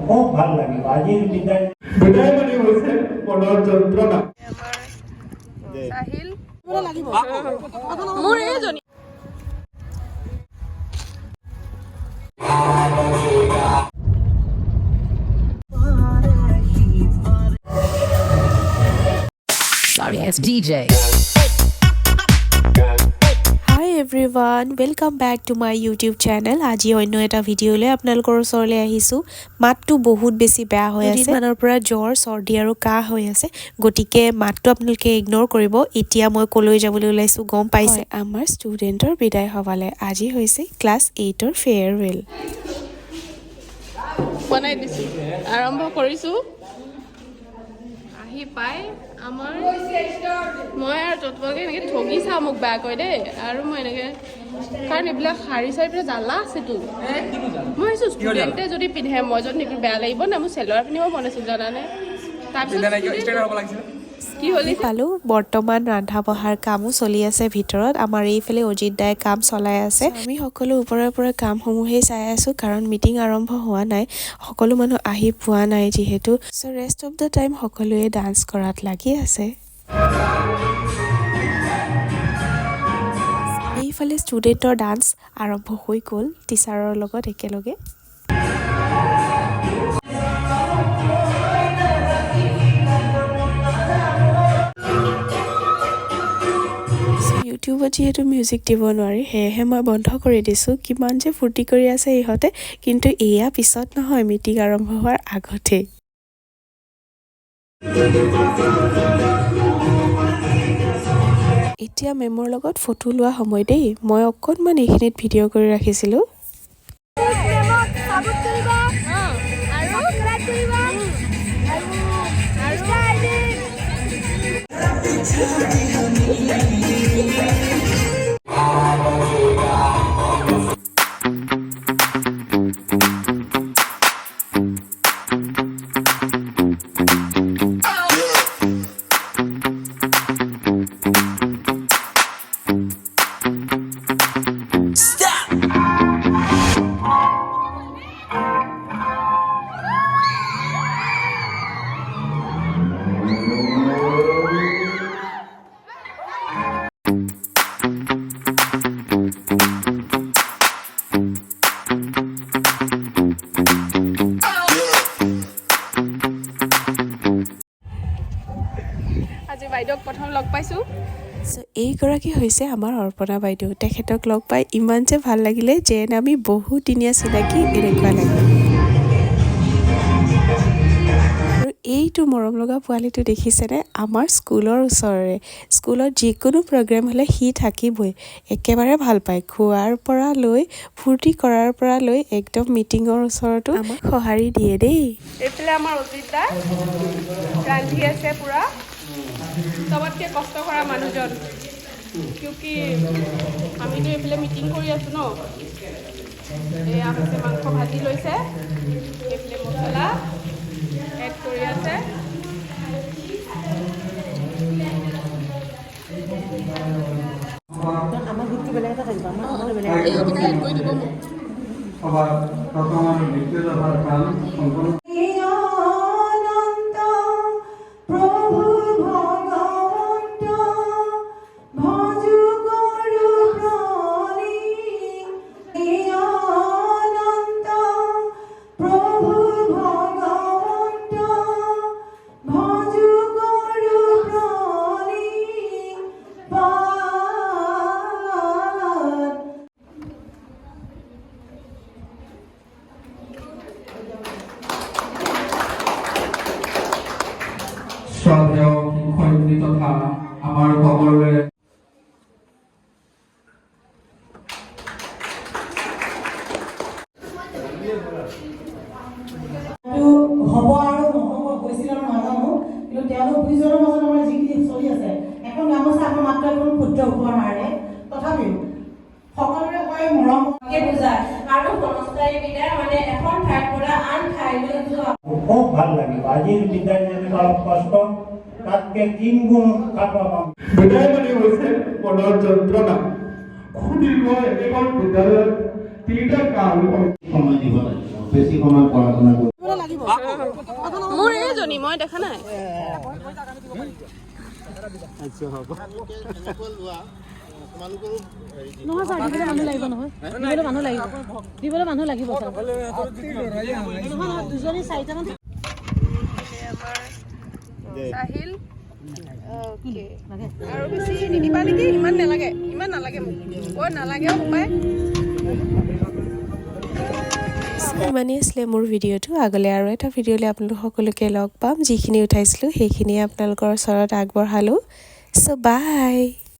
খুব ভাল লাগিব আজিৰ বিদায় মানে হৈছে মনৰ যন্ত্ৰণা আহিল মোৰ এইজনী Sorry, it's DJ. Hi everyone, welcome back to my YouTube channel. আজি অন্য এটা ভিডিঅ'লৈ আপোনালোকৰ ওচৰলৈ আহিছোঁ। মাতটো বহুত বেছি বেয়া হৈ আছে। মানৰ পৰা জ্বৰ, চৰ্দি আৰু কাহ হৈ আছে। গতিকে মাতটো আপোনালোকে ইগনৰ কৰিব। এতিয়া মই কলৈ যাবলৈ ওলাইছোঁ গম পাইছে। আমাৰ ষ্টুডেণ্টৰ বিদায় হবালে আজি হৈছে ক্লাছ 8ৰ ফেয়াৰৱেল। বনাই দিছোঁ আৰম্ভ কৰিছোঁ আহি পাই আমাৰ মই আৰু তোমালোকে এনেকৈ ঠগি চাওঁ মোক বেয়া কৰে দেই আৰু মই এনেকৈ কাৰণ এইবিলাক শাৰী চাৰী পেলাই জ্বালা আছেতো মই ভাবিছোঁ ষ্টুডেণ্টে যদি পিন্ধে মই যদি নিপিন্ধো বেয়া লাগিব না মোৰ চেলোৱাৰ পিন্ধিব মন আছিল জানানে তাৰপিছত কি হ'লি পালো বৰ্তমান ৰন্ধা বঢ়াৰ কামো চলি আছে ভিতৰত আমাৰ এইফালে অজিত দাই কাম চলাই আছে আমি সকলো ওপৰৰ পৰা কামসমূহেই চাই আছো কাৰণ মিটিং আৰম্ভ হোৱা নাই সকলো মানুহ আহি পোৱা নাই যিহেতু so rest of the time সকলোৱে ডান্স কৰাত লাগি আছে এইফালে ষ্টুডেণ্টৰ ডান্স আৰম্ভ হৈ গ'ল টিচাৰৰ লগত একেলগে ইউটিউবত যিহেতু মিউজিক দিব নোৱাৰি সেয়েহে মই বন্ধ কৰি দিছোঁ কিমান যে ফূৰ্তি কৰি আছে ইহঁতে কিন্তু এয়া পিছত নহয় মিটিং আৰম্ভ হোৱাৰ আগতেই এতিয়া মেমৰ লগত ফটো লোৱা সময় দেই মই অকণমান এইখিনিত ভিডিঅ' কৰি ৰাখিছিলোঁ আজি বাইদেউক প্ৰথম লগ পাইছোঁ এইগৰাকী হৈছে আমাৰ অৰ্পণা বাইদেউ তেখেতক লগ পাই ইমান যে ভাল লাগিলে যেন আমি বহুত দিনীয়া চিনাকি এনেকুৱা লাগে আৰু এইটো মৰম লগা পোৱালিটো দেখিছেনে আমাৰ স্কুলৰ ওচৰৰে স্কুলত যিকোনো প্ৰগ্ৰেম হ'লে সি থাকিবই একেবাৰে ভাল পায় খোৱাৰ পৰা লৈ ফূৰ্তি কৰাৰ পৰা লৈ একদম মিটিঙৰ ওচৰতো আমাক সঁহাৰি দিয়ে দেই এইফালে আমাৰ অজিত দা ৰান্ধি আছে পুৰা চবতকৈ কষ্ট কৰা মানুহজন কিউকি আমিতো এইফালে মিটিং কৰি আছোঁ ন এয়া হৈছে মাংস ভাজি লৈছে এইফালে মছলা এড কৰি আছে এইকেইটা এড কৰি দিব মোক শ্ৰদ্ধেয় শিক্ষয়িত্ৰী তথা আমাৰ সকলোৰে হ'ব আৰু নহ'ব কৈছিল আৰু নাজানো কিন্তু তেওঁলোক দুইজনৰ মাজত আমাৰ যিখিনি চলি আছে এখন গামোচা আমাৰ মাত্ৰ এখন ক্ষুদ্ৰ উপহাৰে তথাপিও সকলোৰে কয় মৰমকে বুজায় আৰু কৰ্মচাৰী বিদায় মানে এখন ঠাইৰ পৰা আন ঠাইলৈ যোৱা খুব ভাল লাগিব আজিৰ বিদায় যদি অলপ কষ্ট তাতকে 3 গুণ খাব পাম বিদায় মানে হৈছে মনৰ যন্ত্ৰণা সুদীৰ্ঘ একেখন বিদ্যালয়ত 3টা কাল সময় দিব লাগিব বেছি সময় পঢ়া শুনা কৰিব লাগিব মোৰ এইজনী মই দেখা নাই নহয় ছাৰ দিবলৈ মানুহ লাগিব নহয় দিবলৈ মানুহ লাগিব ছাৰ নহয় দুজনী চাৰিটামান আহিল আৰু বেছি নিদিবা নেকি ইমান নালাগে মোক নালাগেও উপায় ইমানেই আছিলে মোৰ ভিডিঅ'টো আগলৈ আৰু এটা ভিডিঅ'লৈ আপোনালোক সকলোকে লগ পাম যিখিনি উঠাইছিলোঁ সেইখিনি আপোনালোকৰ ওচৰত আগবঢ়ালোঁ চ' বাই